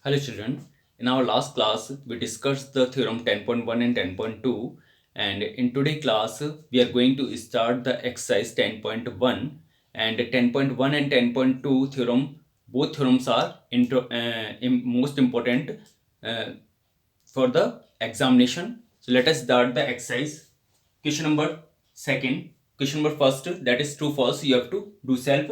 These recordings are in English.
Hello children, in our last class we discussed the theorem 10.1 and 10.2, and in today's class we are going to start the exercise 10.1. And 10.1 and 10.2 theorem, both theorems are most important uh, for the examination. So let us start the exercise. Question number second, question number first, that is true false, you have to do self.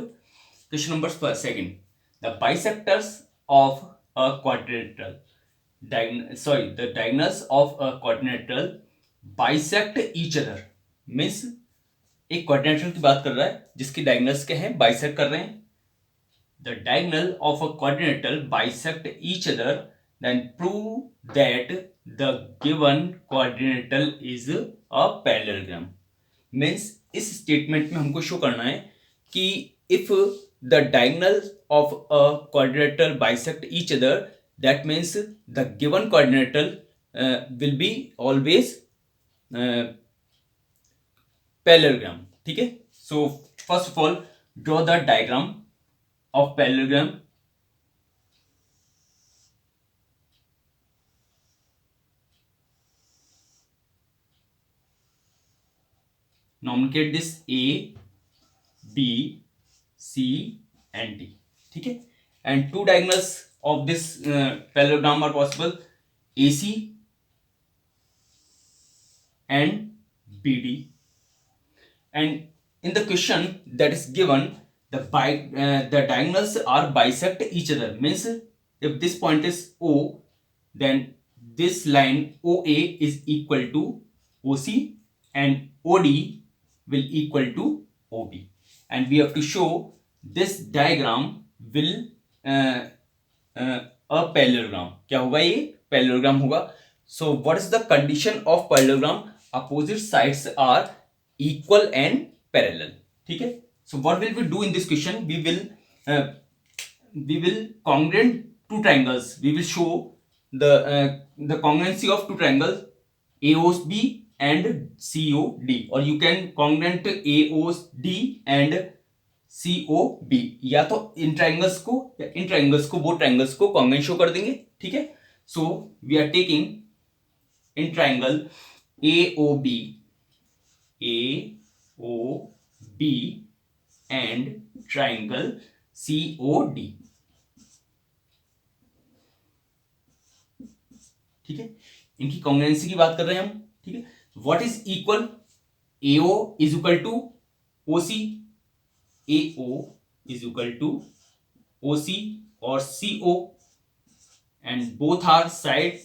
Question number second, the bisectors of a quadrilateral, the diagonals of a quadrilateral bisect each other. Means एक quadrilateral की बात कर रहा है जिसकी diagonals के हैं, bisect कर रहे हैं. The diagonal of a quadrilateral bisect each other, then prove that the given quadrilateral is a parallelogram. Means इस स्टेटमेंट में हमको शो करना है कि if the diagonals of a quadrilateral bisect each other, that means the given quadrilateral will be always parallelogram. ठीक है. So first of all, draw the diagram of parallelogram. Nomenclate this A, B, C and D. ठीक है. And two diagonals of this parallelogram are possible, AC and BD. And in the question that is given, the diagonals are bisect each other. Means if this point is O, then this line OA is equal to OC and OD will equal to OB. And we have to show this diagram will a parallelogram. क्या होगा ये? Parallelogram होगा. So what is the condition of parallelogram? Opposite sides are equal and parallel. ठीक है. So what will we do in this question? We will congruent two triangles. We will show the congruency of two triangles AOB and COD, or you can congruent AOD and COB. या तो इन triangles को या इन triangles को, वो triangles को congruent show कर देंगे. ठीक है. So we are taking in triangle AOB and triangle COD. ठीक है. इनकी कॉन्ग्रुएंसी की बात कर रहे हैं हम. ठीक है. What is equal? AO is equal to OC, AO is equal to OC or CO, and both are side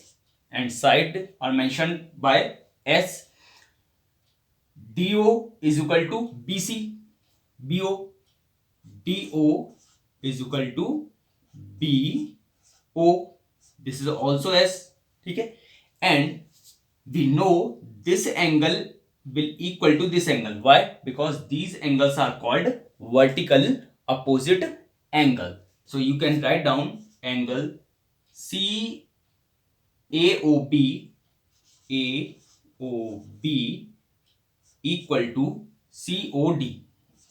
and side are mentioned by S. DO is equal to BC, BO, DO is equal to BO. This is also S. ठीक है. And we know this angle will equal to this angle. Why? Because these angles are called vertical opposite angle. So you can write down angle CAOB equal to COD,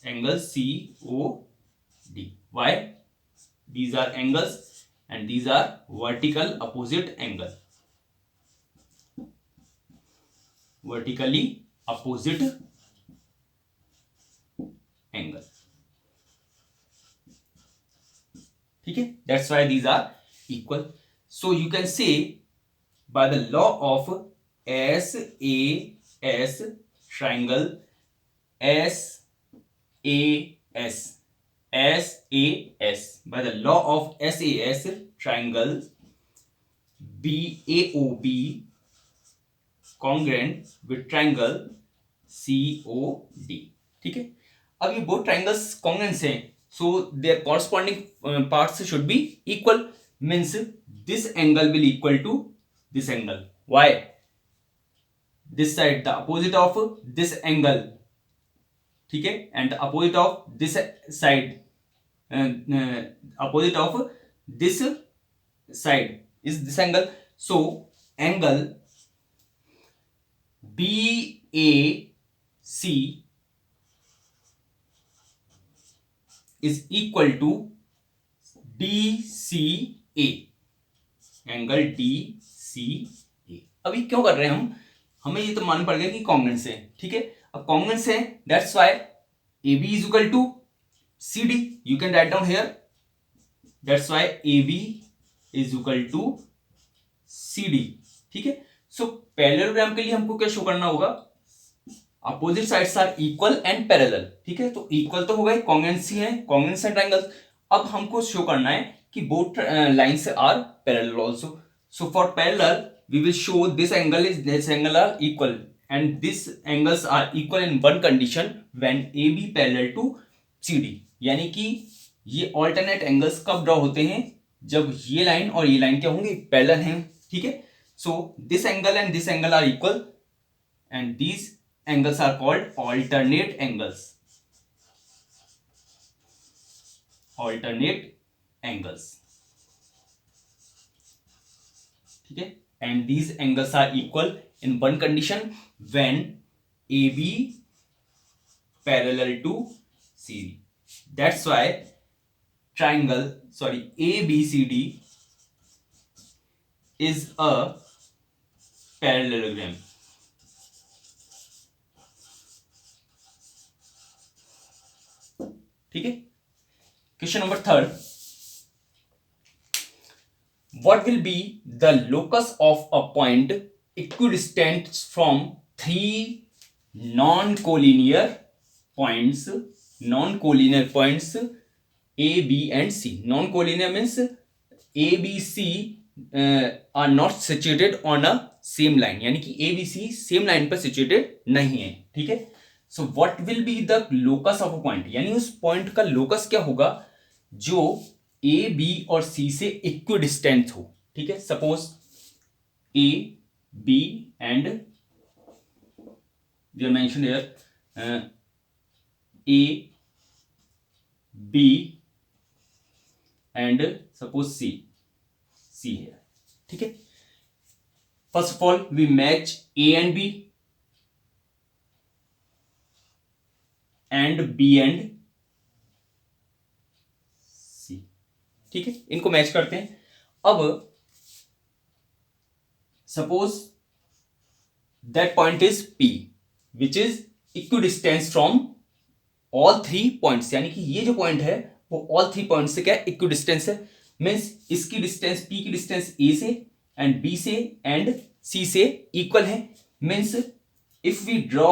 angle COD. Why? These are angles and these are vertical opposite angle. Vertically opposite angle. ठीक है. That's why these are equal. So you can say by the law of SAS, triangle SAS, by the law of SAS, triangle BAOB congruent with triangle COD. ठीक है. अब ये both triangles congruent हैं, so their corresponding parts should be equal. Means this angle will equal to this angle. Why? This side, the opposite of this angle. ठीक है. And the opposite of this side, opposite of this side is this angle. So angle BAC is equal to DCA. Angle D C A. अभी क्यों कर रहे हैं हम, हमें ये तो मालूम पड़ गया कि कॉन्ग्रुएंस है, ठीक है। अब कॉन्ग्रुएंस है, that's why A B is equal to C D, you can write down here, that's why A B is equal to C D, ठीक है। सो पैरेललोग्राम के लिए हमको क्या शो करना होगा, opposite sides are equal and parallel, ठीक है। तो इक्वल तो हो गए, कॉन्ग्रुएंसी है, कॉन्ग्रुएंस एंड ट्रायंगल्स। अब हमको शो करना है कि both lines are parallel also. So for parallel we will show this angle are equal and these angles are equal in one condition when AB parallel to CD। यानी कि ये alternate angles कब draw होते हैं, जब ये line और ये लाइन क्या होंगे, पैरेलल हैं, ठीक है। So this angle and this angle are equal and these angles are called alternate angles, alternate angles, ठीक है। and these angles are equal in one condition when AB parallel to CD। that's why ABCD is a parallelogram। ठीक है। Question number 3, what will be the locus of a point equidistant from three non-collinear points A, B and C। non-collinear means A, B, C are not situated on a same line, यानी कि A, B, C same line पर situated नहीं है, ठीक है। So what will be the locus of a point, यानी उस point का लोकस क्या होगा जो A, B और C से इक्विडिस्टेंट हो, ठीक है। Suppose A, B and we are mention here A, B and suppose C है, ठीक है। First of all we match A and B and B and C, ठीक है। इनको मैच करते हैं। अब suppose that point is P which is equidistance from all three points, यानी कि ये जो पॉइंट है वो ऑल थ्री पॉइंट से क्या इक्विडिस्टेंस है, मीन्स इसकी डिस्टेंस P की डिस्टेंस A से एंड B से एंड C से इक्वल है। Means if we draw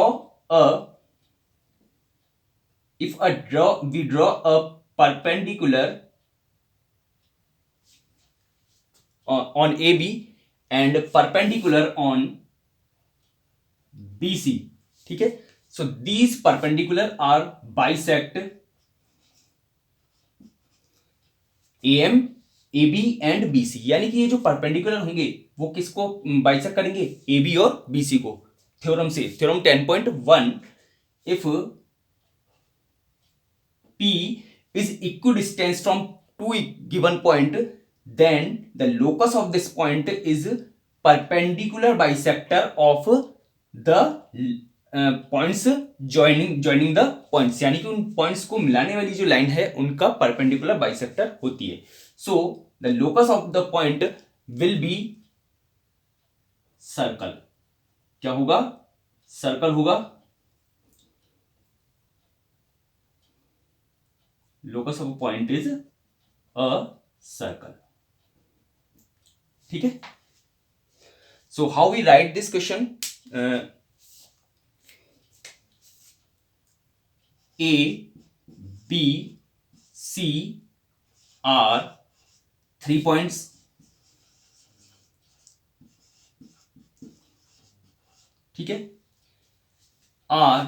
a perpendicular on AB and perpendicular on BC, ठीक है। so these perpendicular are bisect AM, AB and BC, यानी कि ये जो परपेंडिकुलर होंगे वो किसको बाइसेक्ट करेंगे, AB और BC को। थ्योरम से, theorem 10.1, if P is equidistant from two given point, then the locus of this point is perpendicular bisector of the points joining the points, यानी कि उन पॉइंट्स को मिलाने वाली जो लाइन है उनका परपेंडिकुलर बाइसेक्टर होती है। So the locus of the point will be circle. क्या होगा, सर्कल होगा। locus of a point is a circle, ठीक है। so how we write this question, A, B, C are 3 points, ठीक है, are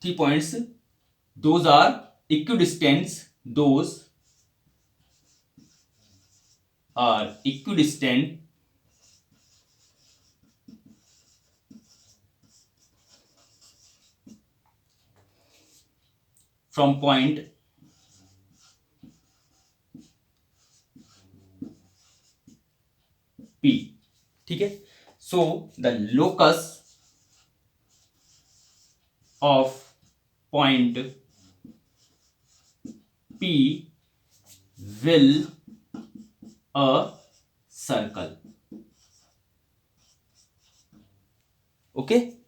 3 points, those are equidistant, those are equidistant from point P, ठीक है। so the locus of point P will a circle. Okay.